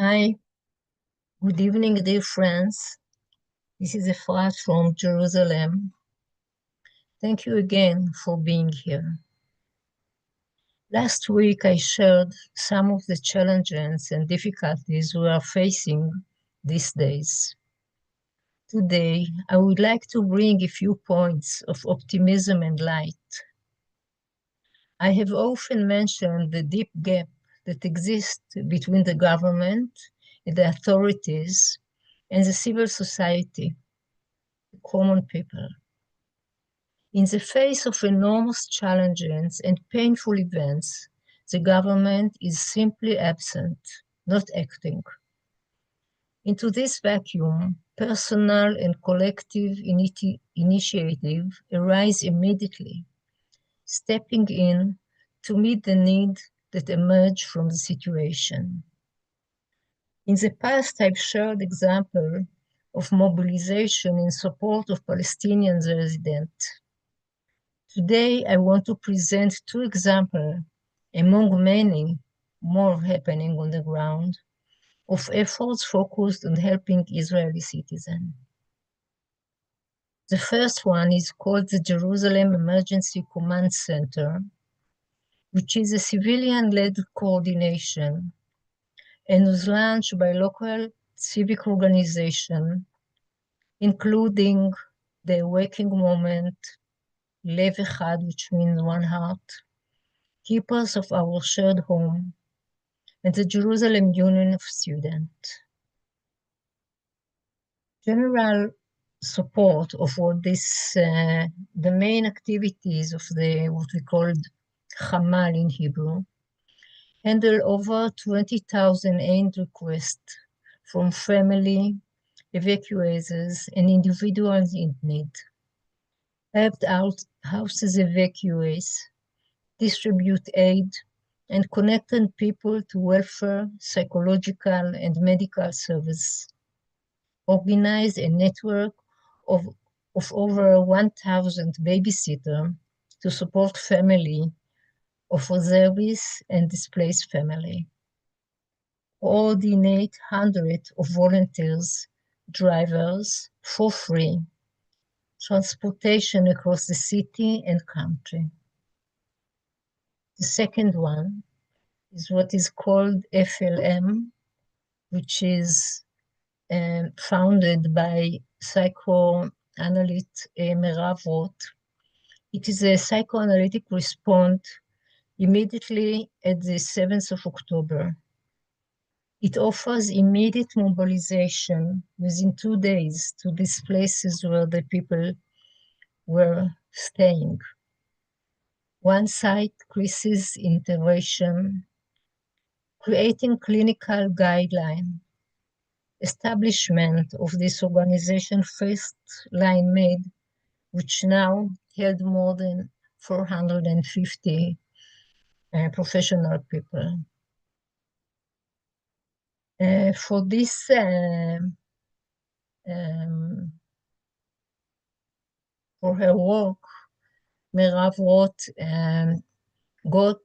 Hi, good evening, dear friends. This is Efrat from Jerusalem. Thank you again for being here. Last week, I shared some of the challenges and difficulties we are facing these days. Today, I would like to bring a few points of optimism and light. I have often mentioned the deep gap that exists between the government and the authorities and the civil society, the common people. In the face of enormous challenges and painful events, the government is simply absent, not acting. Into this vacuum, personal and collective initiative arise immediately, stepping in to meet the need that emerge from the situation. In the past, I've shared examples of mobilization in support of Palestinian residents. Today, I want to present two examples, among many more happening on the ground, of efforts focused on helping Israeli citizens. The first one is called the Jerusalem Emergency Command Center, which is a civilian-led coordination and was launched by local civic organizations, including the Awakening Moment, Lev Echad, which means one heart, Keepers of Our Shared Home, and the Jerusalem Union of Students. General support of what the main activities of what we call Hamal in Hebrew, handle over 20,000 aid requests from family, evacuees, and individuals in need. Helped out houses evacuees, distribute aid, and connected people to welfare, psychological, and medical service. Organized a network of over 1,000 babysitters to support family of reservists and displaced family. Coordinate hundreds of volunteers, drivers for free, transportation across the city and country. The second one is what is called FLM, which is founded by psychoanalyst Merav Roth. It is a psychoanalytic response immediately at the 7th of October. It offers immediate mobilization within 2 days to these places where the people were staying. One site, crisis intervention, creating clinical guidelines, establishment of this organization first line made, which now held more than 450 professional people. For this for her work, Merav Roth got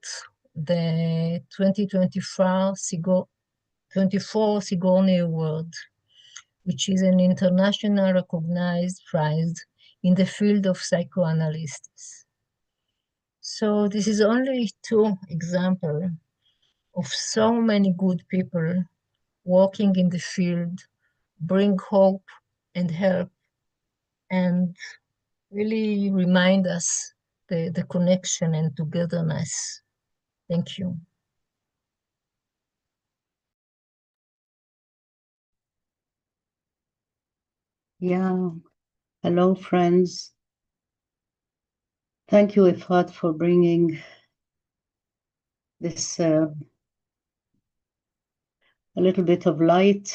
the 2024 Sigourney Award, which is an international recognized prize in the field of psychoanalysis. So this is only two examples of so many good people working in the field, bring hope and help, and really remind us the connection and togetherness. Thank you. Yeah, hello friends. Thank you, Efrat, for bringing this a little bit of light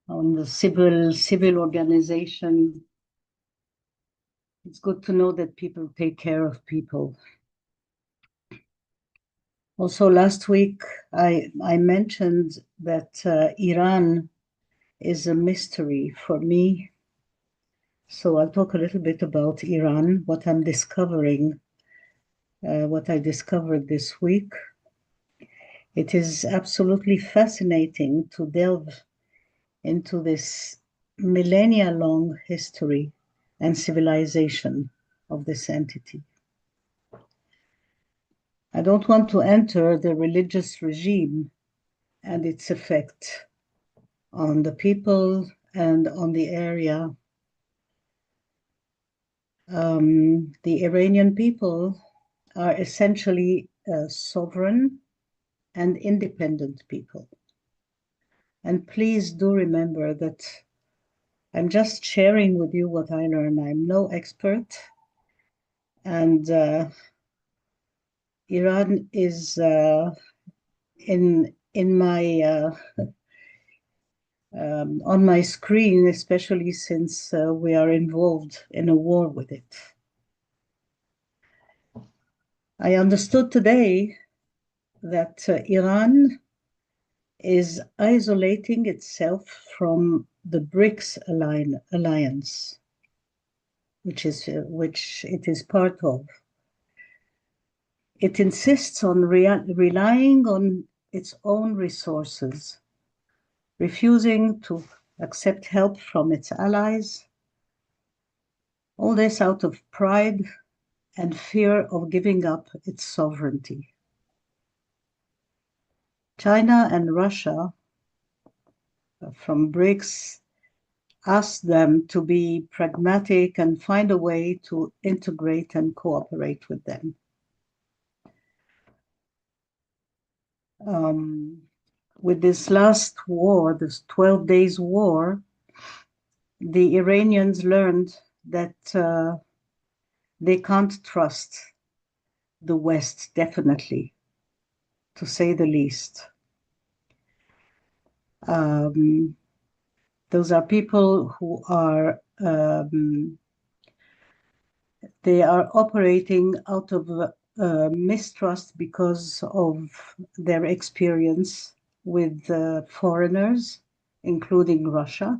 on the civil organization. It's good to know that people take care of people. Also, last week I mentioned that Iran is a mystery for me. So I'll talk a little bit about Iran, what I'm discovering, what I discovered this week. It is absolutely fascinating to delve into this millennia long history and civilization of this entity. I don't want to enter the religious regime and its effect on the people and on the area. The Iranian people are essentially sovereign and independent people. And please do remember that I'm just sharing with you what I learned. I'm no expert, and Iran is in my on my screen, especially since we are involved in a war with it. I understood today that Iran is isolating itself from the BRICS alliance, which it is part of. It insists on relying on its own resources, refusing to accept help from its allies, all this out of pride and fear of giving up its sovereignty. China and Russia from BRICS asked them to be pragmatic and find a way to integrate and cooperate with them. With this last war, this 12 days war, the Iranians learned that they can't trust the West, definitely, to say the least. Those are people who are they are operating out of mistrust because of their experience with foreigners, including Russia,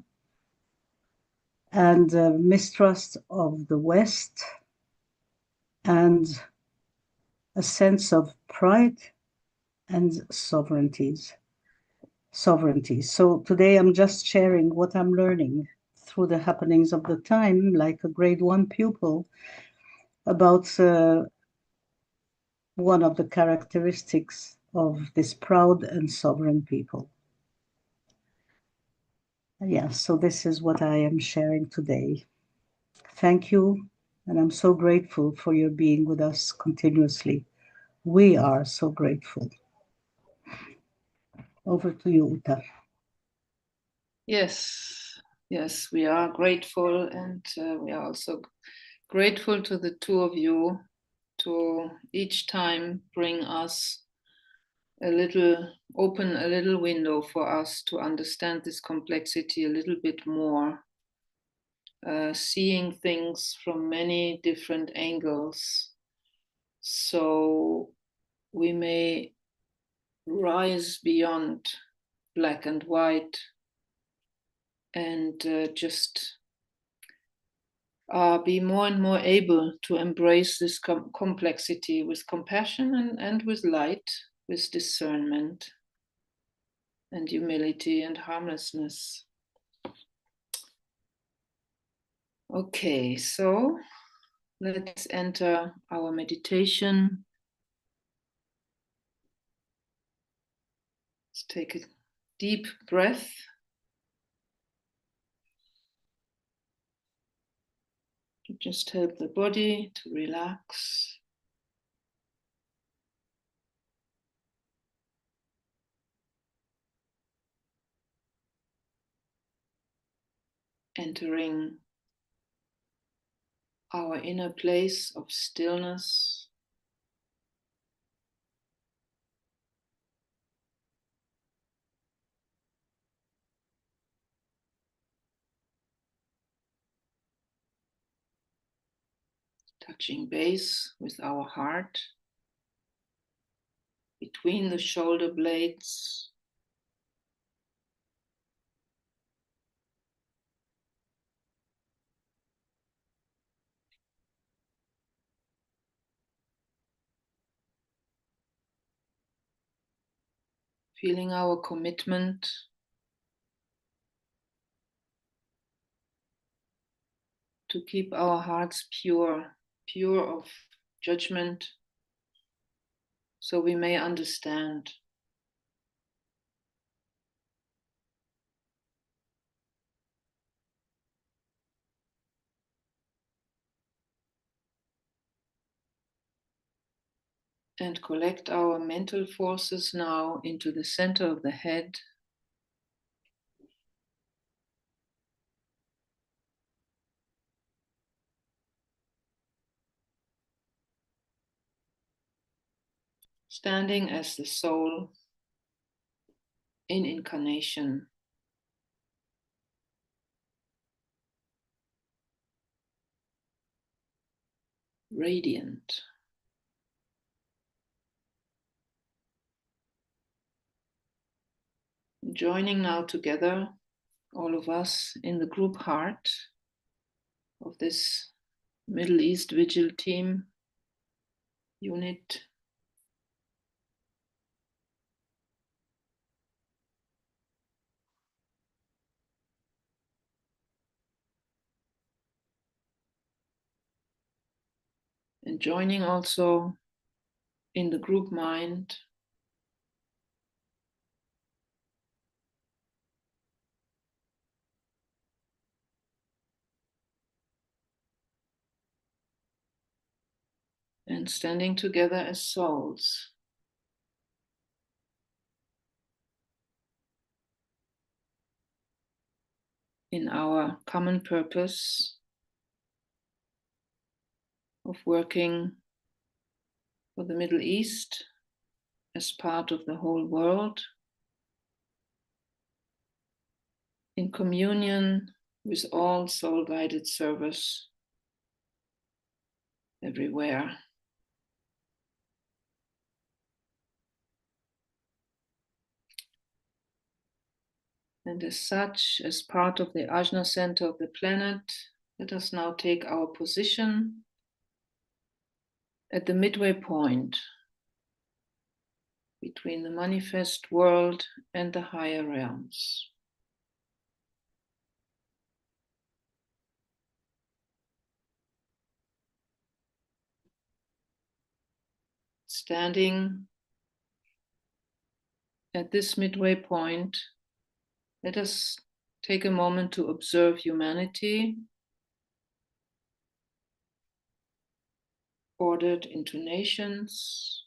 and mistrust of the West, and a sense of pride and sovereignty. So today I'm just sharing what I'm learning through the happenings of the time, like a grade 1 pupil, about one of the characteristics of this proud and sovereign people. Yeah, so this is what I am sharing today. Thank you, and I'm so grateful for your being with us continuously. We are so grateful. Over to you, Uta. Yes, yes, we are grateful, and we are also grateful to the two of you to each time bring us open a little window for us to understand this complexity a little bit more, seeing things from many different angles. So we may rise beyond black and white and just be more and more able to embrace this complexity with compassion and with light, with discernment and humility and harmlessness. Okay, so let's enter our meditation. Let's take a deep breath. To just help the body to relax. Entering our inner place of stillness. Touching base with our heart, between the shoulder blades. feeling our commitment to keep our hearts pure, pure of judgment, so we may understand. And collect our mental forces now into the center of the head. Standing as the soul in incarnation. Radiant. Joining now together, all of us in the group heart of this Middle East Vigil team unit. And joining also in the group mind. And standing together as souls. In our common purpose of working for the Middle East as part of the whole world, in communion with all soul-guided servers everywhere. And as such, as part of the Ajna center of the planet, let us now take our position at the midway point between the manifest world and the higher realms. Standing at this midway point, let us take a moment to observe humanity, ordered into nations,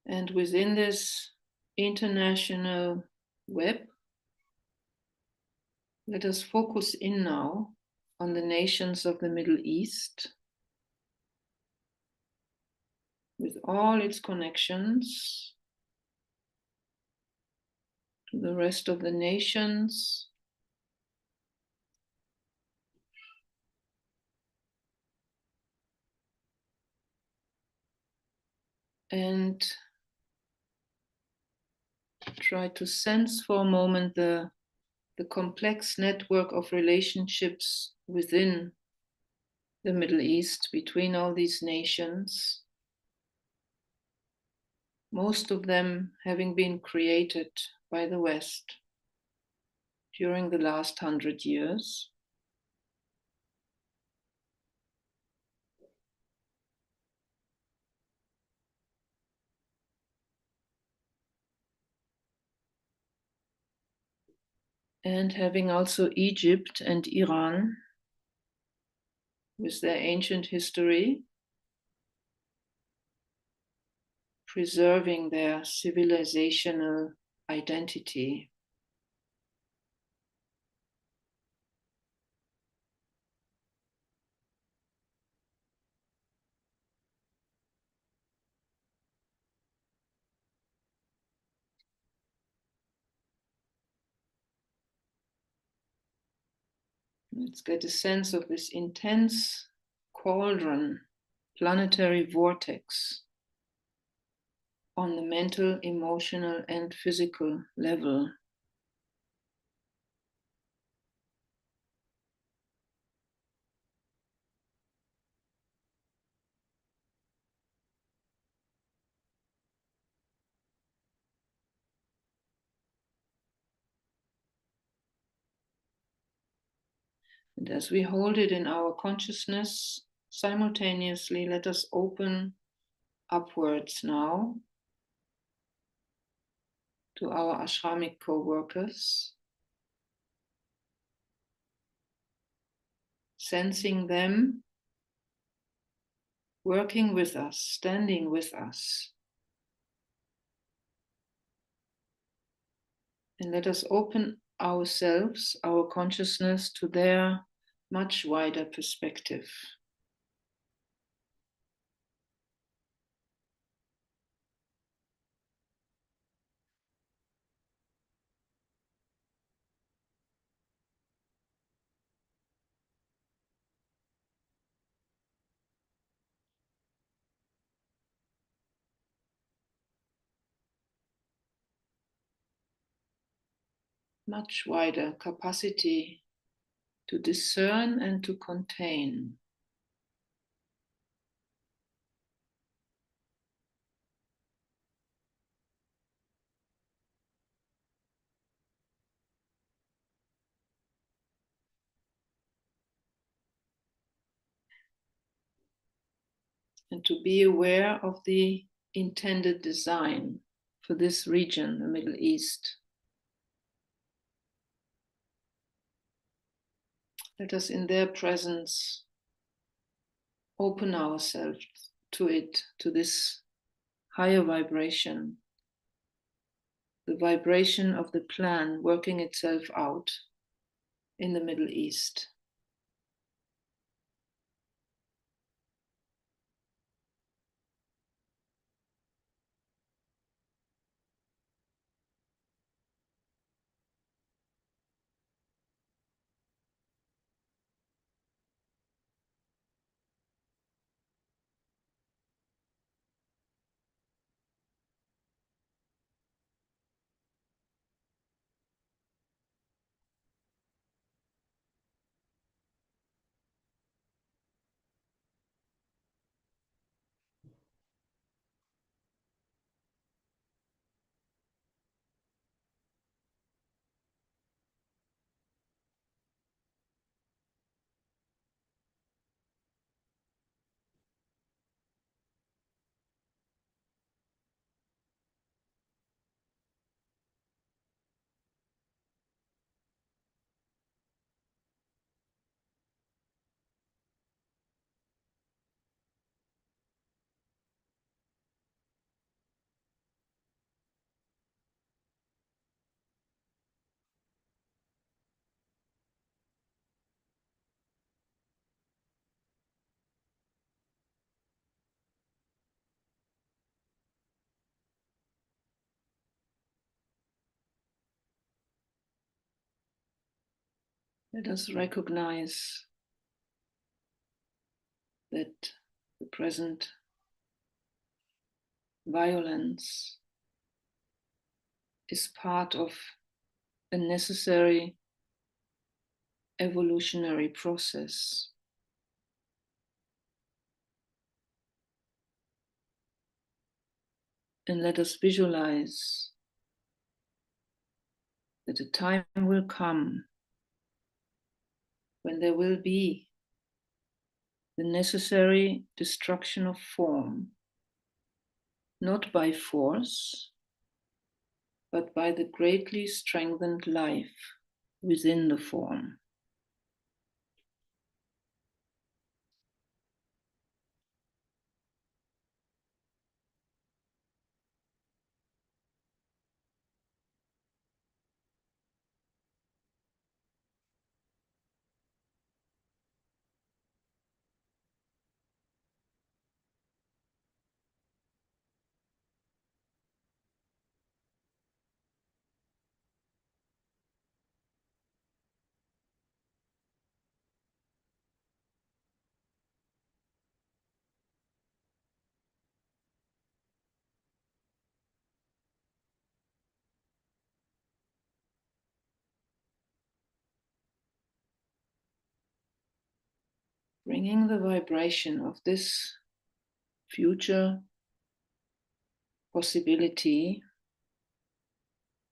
and within this international web, let us focus in now on the nations of the Middle East, with all its connections to the rest of the nations, and try to sense for a moment the complex network of relationships within the Middle East between all these nations, most of them having been created by the West during the last 100 years. And having also Egypt and Iran with their ancient history, preserving their civilizational identity. Let's get a sense of this intense cauldron, planetary vortex on the mental, emotional, and physical level. And as we hold it in our consciousness, simultaneously, let us open upwards now to our ashramic co-workers, sensing them working with us, standing with us. And let us open ourselves, our consciousness, to their much wider perspective. Much wider capacity to discern and to contain. And to be aware of the intended design for this region, the Middle East. Let us, in their presence, open ourselves to it, to this higher vibration, the vibration of the plan working itself out in the Middle East. Let us recognize that the present violence is part of a necessary evolutionary process. And let us visualize that a time will come when there will be the necessary destruction of form, not by force, but by the greatly strengthened life within the form. Bringing the vibration of this future possibility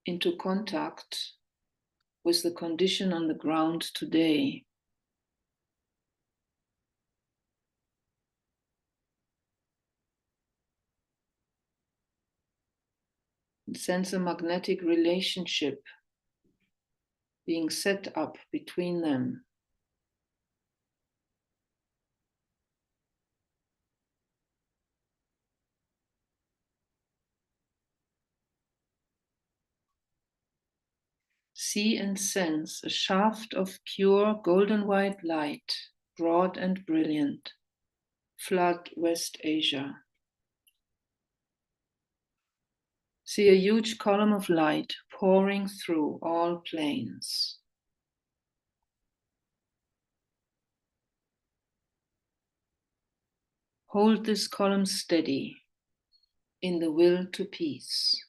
into contact with the condition on the ground today. and sense a magnetic relationship being set up between them. See and sense a shaft of pure golden white light, broad and brilliant, flood West Asia. See a huge column of light pouring through all planes. Hold this column steady in the will to peace.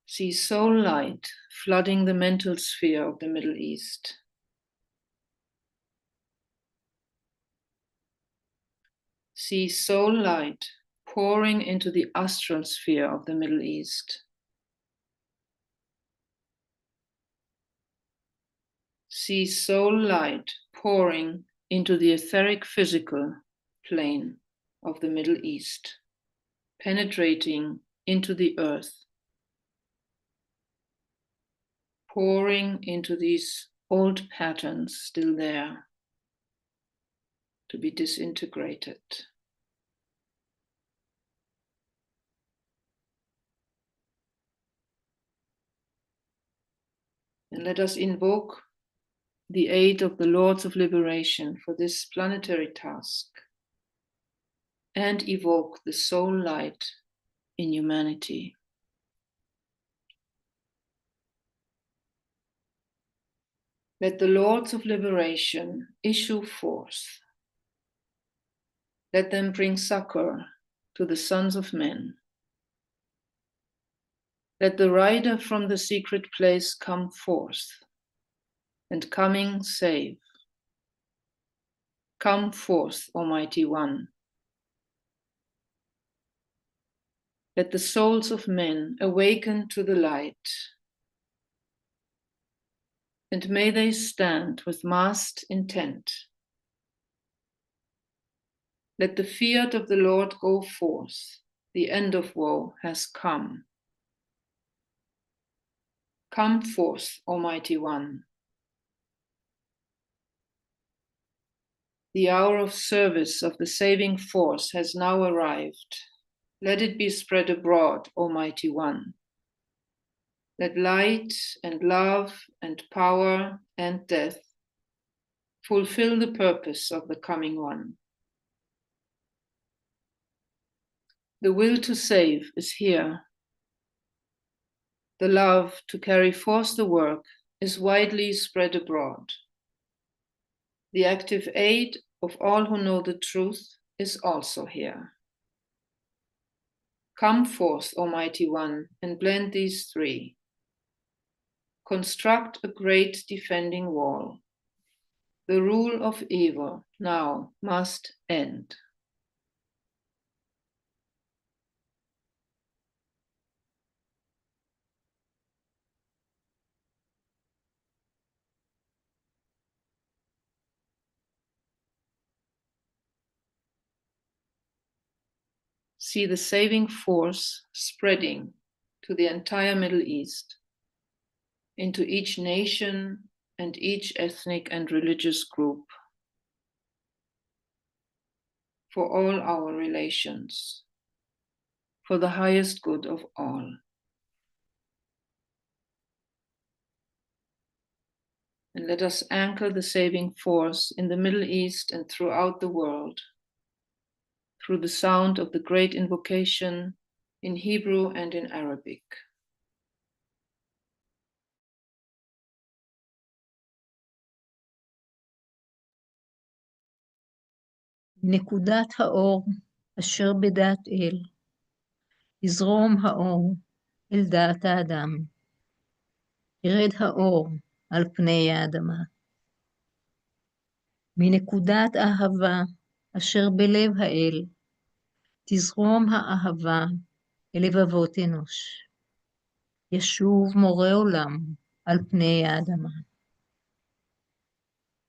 See soul light flooding the mental sphere of the Middle East. See soul light pouring into the astral sphere of the Middle East. See soul light pouring into the etheric physical plane of the Middle East, penetrating into the earth, pouring into these old patterns still there to be disintegrated. And let us invoke the aid of the Lords of Liberation for this planetary task and evoke the soul light in humanity. Let the Lords of Liberation issue forth. Let them bring succor to the sons of men. Let the rider from the secret place come forth, and coming save. Come forth, Almighty One. Let the souls of men awaken to the light, and may they stand with masked intent. Let the fiat of the Lord go forth. The end of woe has come. Come forth, Almighty One. The hour of service of the saving force has now arrived. Let it be spread abroad, Almighty One. Let light and love and power and death fulfill the purpose of the coming one. The will to save is here. The love to carry forth the work is widely spread abroad. The active aid of all who know the truth is also here. Come forth, Almighty One, and blend these three. Construct a great defending wall. The rule of evil now must end. See the saving force spreading to the entire Middle East, into each nation and each ethnic and religious group, for all our relations, for the highest good of all. And let us anchor the saving force in the Middle East and throughout the world, through the sound of the great invocation in Hebrew and in Arabic. נקודת האור אשר בדעת אל, יזרום האור אל דעת האדם, ירד האור על פני האדמה. מנקודת אהבה אשר בלב האל, תזרום האהבה אל לבבות אנוש. ישוב מורה עולם על פני האדמה.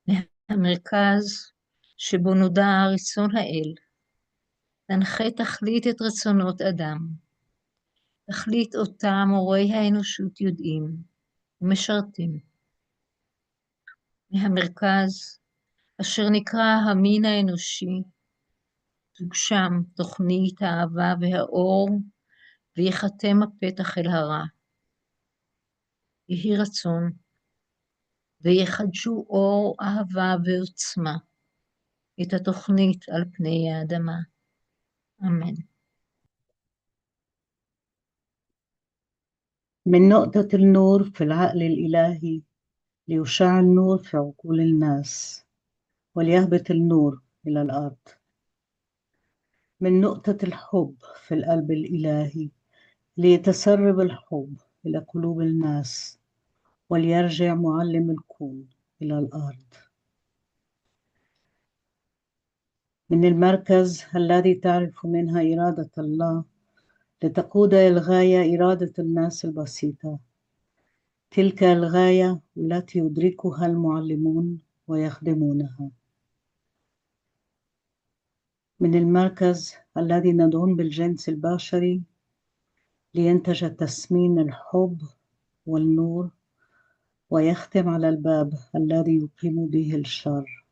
מהמרכז שבו נודע רצון האל, תנחה תכלית את רצונות אדם, תכלית אותה מורי האנושות יודעים ומשרתים. מהמרכז, אשר נקרא המין האנושי, תוגשם תוכנית האהבה והאור, ויחתם הפתח אל הרע. יהי רצון, ויחדשו אור, אהבה ועוצמה, את התוכנית על פני האדמה. אמן. من نقطة النور في العقل الإلهي ليشع النور في عقول الناس وليهبط النور إلى الأرض. من نقطة الحب في القلب الإلهي ليتسرب الحب إلى قلوب الناس وليرجع معلم الكون إلى الأرض. من المركز الذي تعرف منها إرادة الله لتقود الغاية إرادة الناس البسيطة، تلك الغاية التي يدركها المعلمون ويخدمونها. من المركز الذي ندعون بالجنس البشري لينتج تسمين الحب والنور ويختم على الباب الذي يقيم به الشر،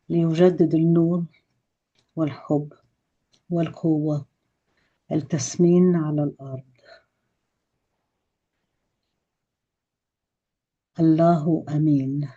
ليجدد النور والحب والقوة التسمين على الأرض. الله أمين.